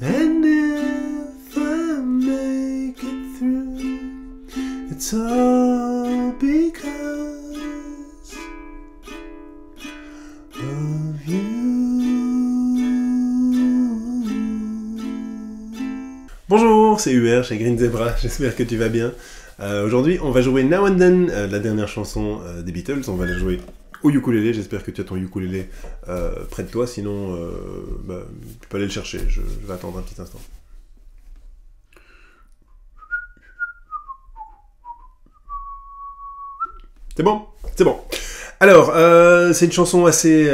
And if I make it through, it's all because of you. Bonjour, c'est Hubert chez Green Zebra, j'espère que tu vas bien. Aujourd'hui, on va jouer Now and Then, la dernière chanson des Beatles. On va la jouer au ukulélé. J'espère que tu as ton ukulélé près de toi, sinon tu peux aller le chercher. Je vais attendre un petit instant. C'est bon? C'est bon. Alors, c'est une chanson assez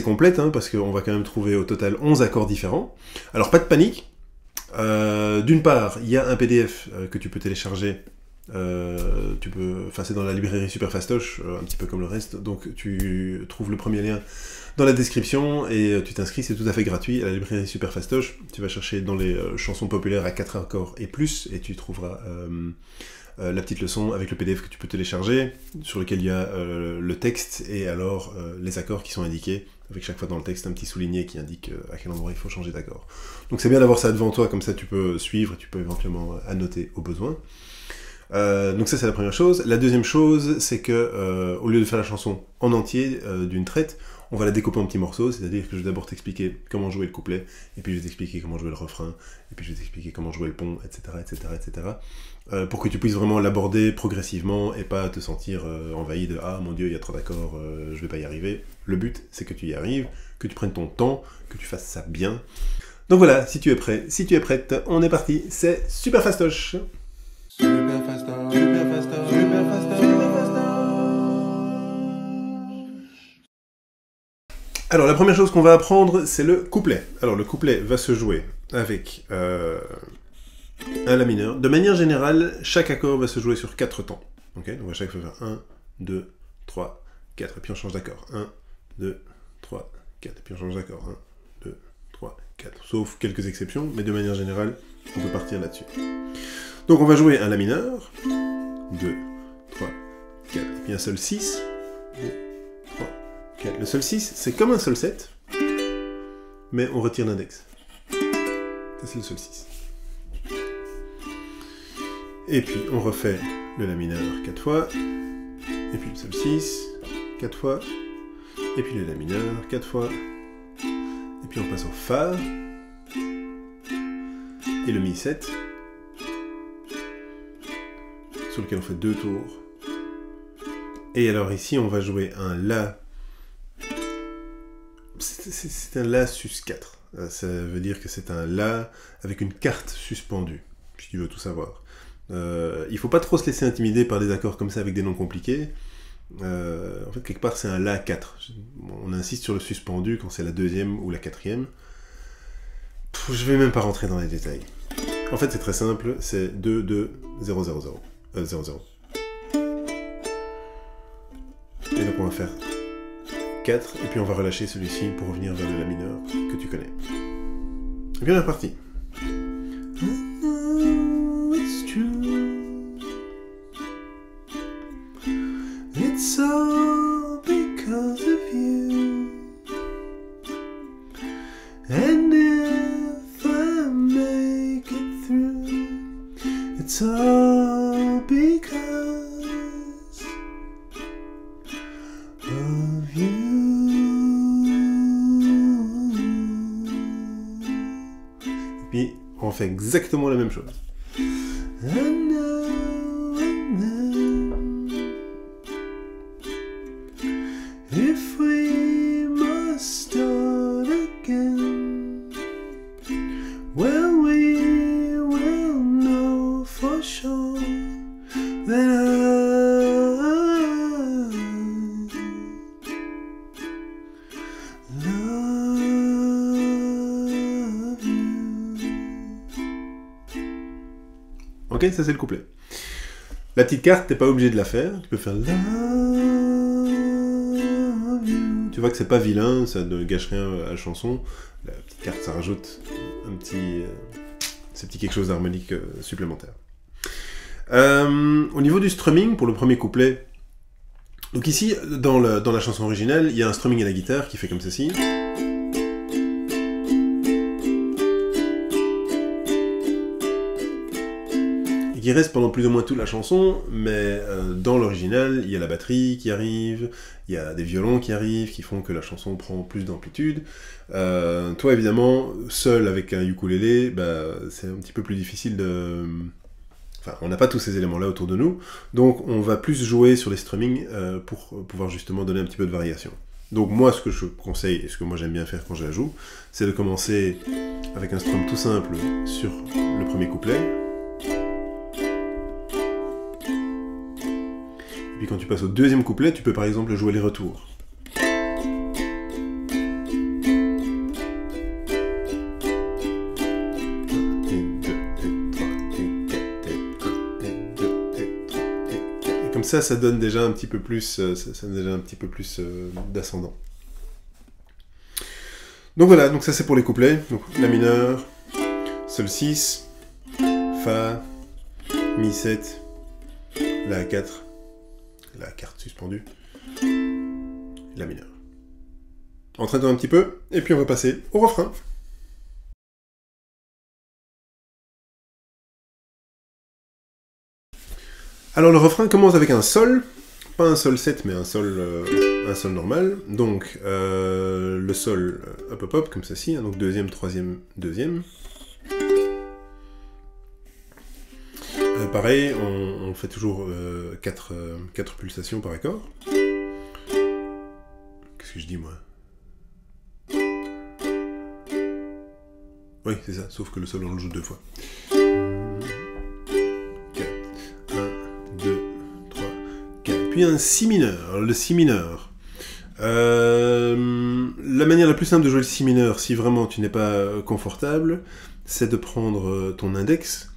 complète, hein, parce qu'on va quand même trouver au total 11 accords différents. Alors, pas de panique. D'une part, il y a un PDF que tu peux télécharger. C'est dans la librairie Superfastoche, un petit peu comme le reste. Donc, tu trouves le premier lien dans la description et tu t'inscris, c'est tout à fait gratuit à la librairie Superfastoche. Tu vas chercher dans les chansons populaires à 4 accords et plus, et tu trouveras la petite leçon avec le PDF que tu peux télécharger, sur lequel il y a le texte et alors les accords qui sont indiqués, avec chaque fois dans le texte un petit souligné qui indique à quel endroit il faut changer d'accord. Donc c'est bien d'avoir ça devant toi, comme ça tu peux suivre et tu peux éventuellement annoter au besoin. Donc ça c'est la première chose. La deuxième chose, c'est que au lieu de faire la chanson en entier d'une traite, on va la découper en petits morceaux, c'est-à-dire que je vais d'abord t'expliquer comment jouer le couplet, et puis je vais t'expliquer comment jouer le refrain, et puis je vais t'expliquer comment jouer le pont, etc., etc., etc., pour que tu puisses vraiment l'aborder progressivement, et pas te sentir envahi de « Ah, mon Dieu, il y a trop d'accords, je vais pas y arriver ». Le but, c'est que tu y arrives, que tu prennes ton temps, que tu fasses ça bien. Donc voilà, si tu es prêt, si tu es prête, on est parti, c'est Superfastoche. Superfastoche, Superfastoche, Superfastoche, Superfastoche. Alors, la première chose qu'on va apprendre, c'est le couplet. Alors, le couplet va se jouer avec un La mineur. De manière générale, chaque accord va se jouer sur 4 temps. Okay, donc, à chaque fois, faire 1, 2, 3, 4. Et puis, on change d'accord. 1, 2, 3, 4. Et puis, on change d'accord. 1, 2, 3, 4. Sauf quelques exceptions, mais de manière générale, on peut partir là-dessus. Donc, on va jouer un La mineur. 2, 3, 4. Et puis, un Sol 6. 2, 3, 4. Le Sol 6, c'est comme un Sol 7, mais on retire l'index. Ça, c'est le Sol 6. Et puis, on refait le La mineur 4 fois, et puis le Sol 6, 4 fois, et puis le La mineur 4 fois, et puis on passe au Fa, et le Mi 7, sur lequel on fait 2 tours. Et alors ici, on va jouer un La. C'est un La sus 4. Ça veut dire que c'est un La avec une carte suspendue, si tu veux tout savoir. Il faut pas trop se laisser intimider par des accords comme ça avec des noms compliqués. En fait, quelque part, c'est un La 4. On insiste sur le suspendu quand c'est la deuxième ou la quatrième. Je vais même pas rentrer dans les détails. En fait, c'est très simple. C'est 2, 2, 0, 0, 0. 0, 0. Et donc, on va faire 4, et puis on va relâcher celui-ci pour revenir vers le La mineur que tu connais. Et puis on est reparti. It's all because of you. And if I make it through, it's all because of you. Et puis, on fait exactement la même chose. And then, if we must start again, well, we will know for sure that I love you. Ok, ça c'est le couplet. La petite carte, t'es pas obligé de la faire, tu peux faire love you. Tu vois que c'est pas vilain, ça ne gâche rien à la chanson. La petite carte, ça rajoute un petit quelque chose d'harmonique supplémentaire. Au niveau du strumming, pour le premier couplet, donc ici, dans la chanson originale, il y a un strumming à la guitare qui fait comme ceci. il reste pendant plus ou moins toute la chanson, mais dans l'original, il y a la batterie qui arrive, il y a des violons qui arrivent, qui font que la chanson prend plus d'amplitude. Toi, évidemment, seul avec un ukulélé, c'est un petit peu plus difficile de... Enfin, on n'a pas tous ces éléments-là autour de nous, donc on va plus jouer sur les strummings pour pouvoir justement donner un petit peu de variation. Donc moi, ce que je conseille, et ce que moi j'aime bien faire quand je la joue, c'est de commencer avec un strum tout simple sur le premier couplet. Et puis quand tu passes au deuxième couplet, tu peux par exemple jouer les retours. Comme ça donne déjà un petit peu plus, d'ascendant. Donc voilà, donc ça c'est pour les couplets. Donc La mineur, Sol 6, Fa, Mi 7, La 4, la carte suspendue, La mineur. Entraîne-toi un petit peu, et puis on va passer au refrain. Alors le refrain commence avec un sol, pas un sol 7 mais un sol normal, donc le sol hop hop hop comme ceci, hein, donc deuxième, troisième, deuxième. Pareil, on fait toujours 4 pulsations par accord. Qu'est-ce que je dis moi? Oui c'est ça, sauf que le sol on le joue 2 fois. Puis un si mineur, le si mineur. La manière la plus simple de jouer le si mineur, si vraiment tu n'es pas confortable, c'est de prendre ton index,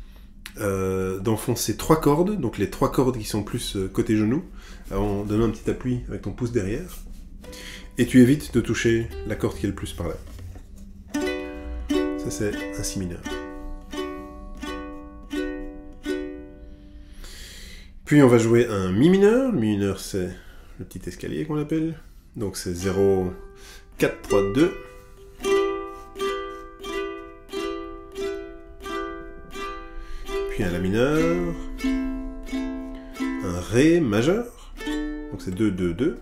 d'enfoncer 3 cordes, donc les 3 cordes qui sont plus côté genou, en donnant un petit appui avec ton pouce derrière, et tu évites de toucher la corde qui est le plus par là. Ça c'est un si mineur. Puis on va jouer un mi mineur. Mi mineur, c'est le petit escalier qu'on appelle. Donc c'est 0, 4, 3, 2. Puis un la mineur. Un ré majeur. Donc c'est 2, 2, 2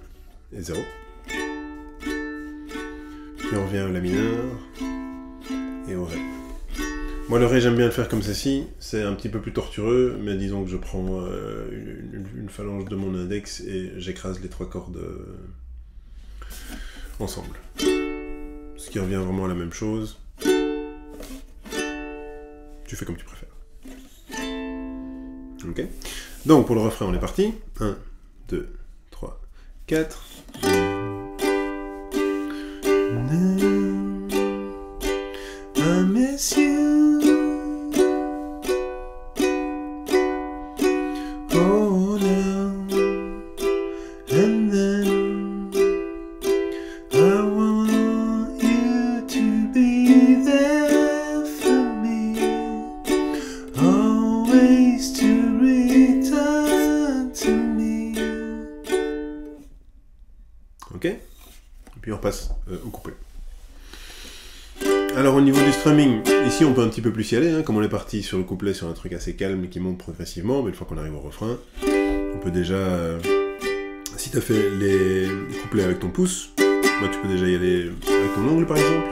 et 0. Puis on revient au la mineur et au ré. Moi, le ré, j'aime bien le faire comme ceci. C'est un petit peu plus tortureux, mais disons que je prends une phalange de mon index et j'écrase les 3 cordes ensemble. Ce qui revient vraiment à la même chose. Tu fais comme tu préfères. Ok. Donc, pour le refrain, on est parti. 1, 2, 3, 4. I miss you. Ok. Et puis on passe au couplet. Alors au niveau du strumming, ici on peut un petit peu plus y aller, hein, comme on est parti sur le couplet sur un truc assez calme et qui monte progressivement, mais une fois qu'on arrive au refrain, on peut déjà, si tu as fait les couplets avec ton pouce, bah, tu peux déjà y aller avec ton ongle par exemple.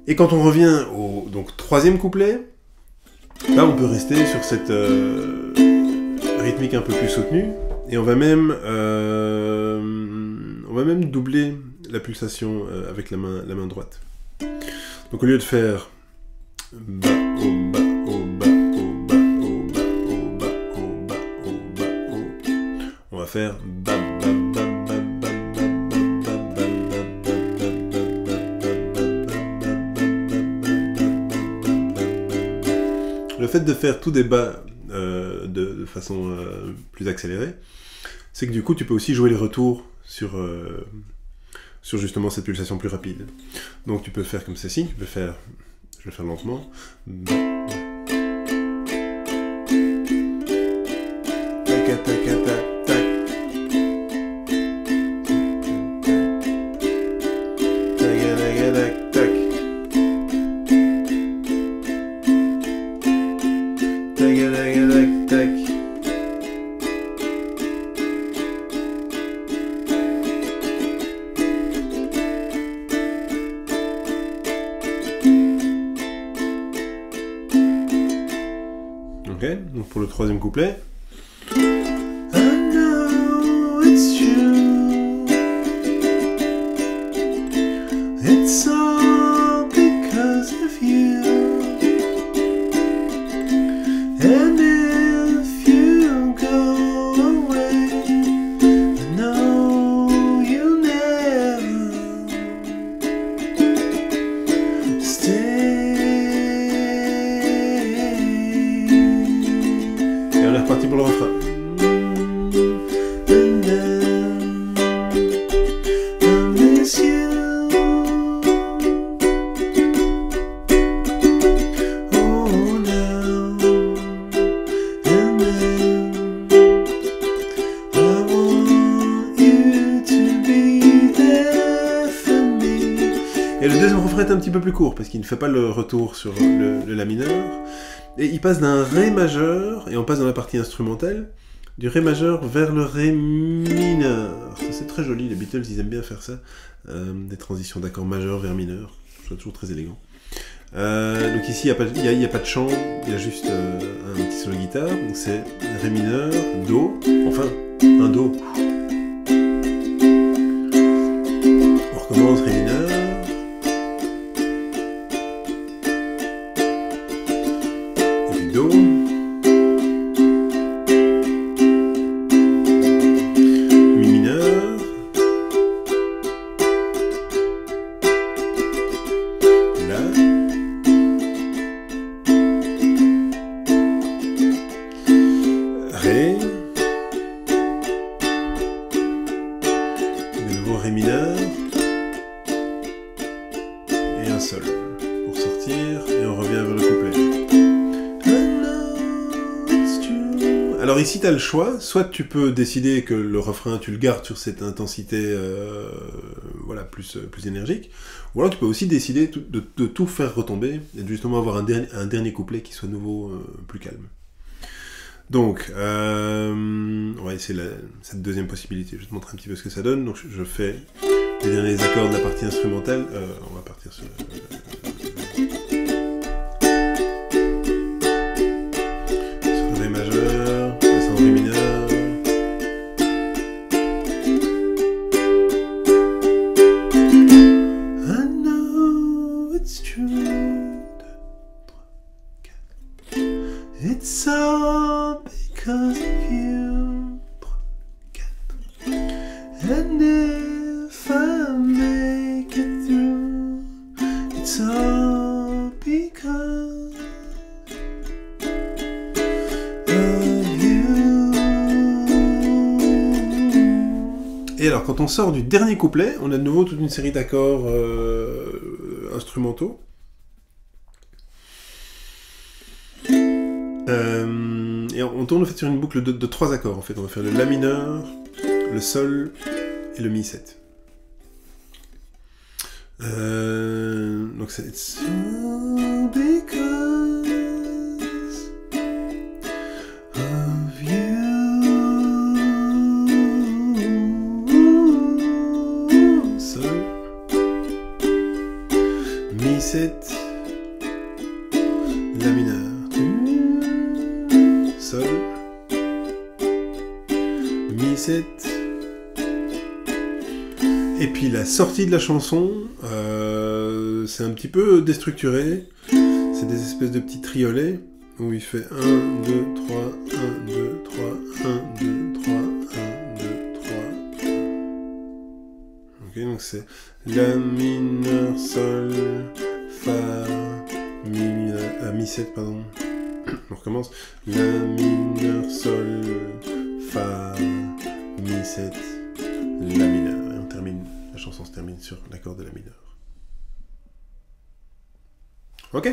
Et quand on revient au troisième couplet, là on peut rester sur cette rythmique un peu plus soutenue, et on va même doubler la pulsation avec la main droite. Donc au lieu de faire bas, au bas, au bas, au bas, au bas, au bas, au bas, au bas, au bas, on va faire bas, bas, bas, bas, bas. Le fait de faire tout des bas de façon plus accélérée, c'est que du coup tu peux aussi jouer les retours sur justement cette pulsation plus rapide. Donc tu peux faire comme ceci, tu peux faire, je vais faire lentement. Tac, tac, tac, tac. Ok, donc pour le troisième couplet. It's all because of you. And if you go away, I know you'll never stay. Et on est reparti pour le refrain. Et le deuxième refrain est un petit peu plus court, parce qu'il ne fait pas le retour sur le La mineur, et il passe d'un Ré majeur, et on passe dans la partie instrumentale, du Ré majeur vers le Ré mineur. Ça c'est très joli, les Beatles ils aiment bien faire ça, des transitions d'accords majeurs vers mineurs, je trouve toujours très élégant. Donc ici il n'y a pas de chant, il y a juste un petit solo de guitare, donc c'est Ré mineur, Do, enfin un Do. On recommence Ré mineur. Do, Mi mineur, La, Ré, de nouveau Ré mineur, et un Sol pour sortir, et on revient vers le couplet. Alors ici tu as le choix, soit tu peux décider que le refrain tu le gardes sur cette intensité voilà, plus énergique, ou alors tu peux aussi décider de tout faire retomber, et de justement avoir un dernier couplet qui soit nouveau, plus calme. Donc, on va essayer cette deuxième possibilité, je vais te montrer un petit peu ce que ça donne. Donc je fais les derniers accords de la partie instrumentale, on va partir sur Ré majeur, Ré mineur. I know it's true. 2, 3, 4. It's all because of you. 3, 4. And if I make it through, it's all because Et alors, quand on sort du dernier couplet, on a de nouveau toute une série d'accords instrumentaux. Et on tourne en fait sur une boucle de 3 accords. En fait, on va faire le La mineur, le Sol et le Mi 7. Donc c'est It's all because of you. Sol, Mi 7, La mineur, Sol, Mi 7. Et puis la sortie de la chanson, c'est un petit peu déstructuré. C'est des espèces de petits triolets où il fait 1, 2, 3, 1, 2, 3, 1, 2, 3, 1, 2, 3. Ok, donc c'est La mineur, Sol, Fa, Mi 7, pardon. On recommence. La mineur, sol, fa, mi 7, la mineur. Et on termine, la chanson se termine sur l'accord de la mineur. Ok,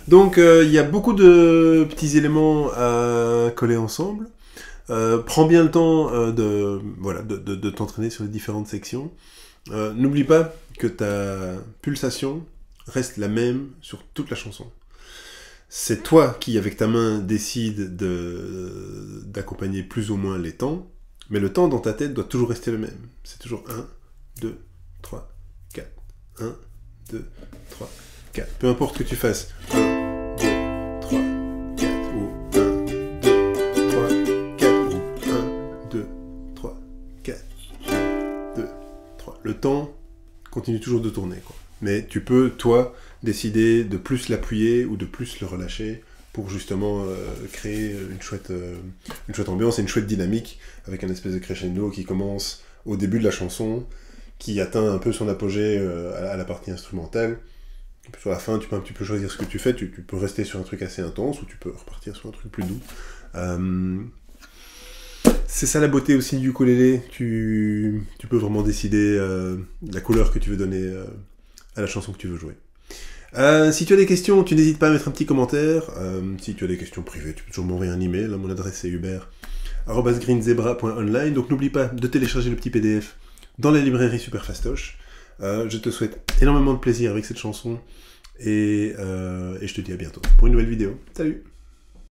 donc il y a beaucoup de petits éléments à coller ensemble. Prends bien le temps de t'entraîner sur les différentes sections. N'oublie pas que ta pulsation reste la même sur toute la chanson. C'est toi qui, avec ta main, décide d'accompagner plus ou moins les temps, mais le temps dans ta tête doit toujours rester le même. C'est toujours 1, 2, 3, 4. 1, 2, 3, 4. Peu importe que tu fasses 1, 2, 3, 4, ou 1, 2, 3, 4, ou 1, 2, 3, 4, 1, 2, 3. Le temps continue toujours de tourner, quoi. Mais tu peux, toi, décider de plus l'appuyer ou de plus le relâcher pour justement créer une chouette ambiance et une chouette dynamique avec un espèce de crescendo qui commence au début de la chanson, qui atteint un peu son apogée à la partie instrumentale. Et puis sur la fin, tu peux un petit peu choisir ce que tu fais. Tu peux rester sur un truc assez intense ou tu peux repartir sur un truc plus doux. C'est ça la beauté aussi du ukulélé. Tu peux vraiment décider la couleur que tu veux donner à la chanson que tu veux jouer. Si tu as des questions, tu n'hésites pas à mettre un petit commentaire. Si tu as des questions privées, tu peux toujours m'envoyer un email. Mon adresse c'est hubert@greenzebra.online. Donc n'oublie pas de télécharger le petit PDF dans la librairie Super Fastoche. Je te souhaite énormément de plaisir avec cette chanson et je te dis à bientôt pour une nouvelle vidéo. Salut!